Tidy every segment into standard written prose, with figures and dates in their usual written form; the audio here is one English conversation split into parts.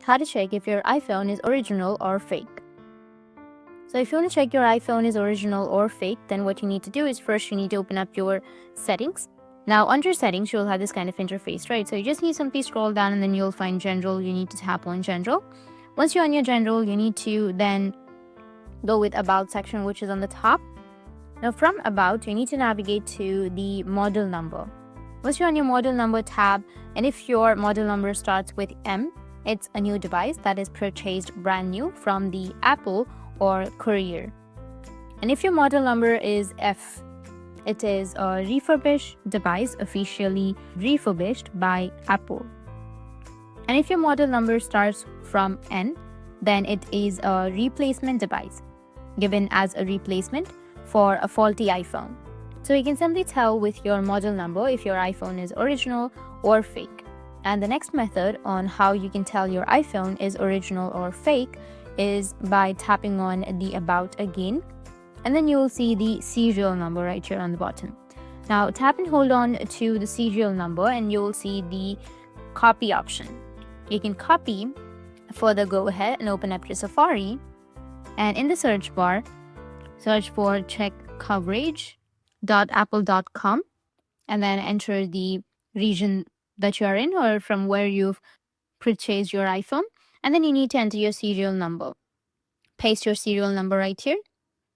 how to check if your iPhone is original or fake. So if you want to check your iPhone is original or fake, then what you need to do is first you need to open up your settings. Now under settings, you'll have this kind of interface, right? So you just need to simply scroll down and then you'll find general. You need to tap on general. Once you're on your general, you need to then go with about section, which is on the top. Now from about, you need to navigate to the model number. Once you're on your model number tab, and if your model number starts with M, it's a new device that is purchased brand new from the Apple or courier. And if your model number is F, it is a refurbished device officially refurbished by Apple. And if your model number starts from N, then it is a replacement device given as a replacement for a faulty iPhone. So you can simply tell with your model number if your iPhone is original or fake. And the next method on how you can tell your iPhone is original or fake is by tapping on the about again, and then you will see the serial number right here on the bottom. Now tap and hold on to the serial number and you will see the copy option. You can copy. Further, go ahead and open up your Safari, and in the search bar search for check coverage.apple.com and then enter the region that you are in or from where you've purchased your iPhone, and then you need to enter your serial number. Paste your serial number right here.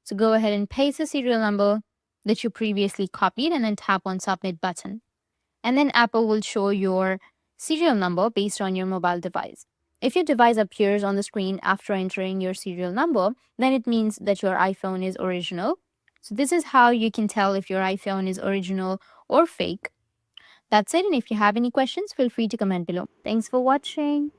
So go ahead and paste the serial number that you previously copied and then tap on submit button. And then Apple will show your serial number based on your mobile device. If your device appears on the screen after entering your serial number, then it means that your iPhone is original. So this is how you can tell if your iPhone is original or fake. That's it, and if you have any questions, feel free to comment below. Thanks for watching.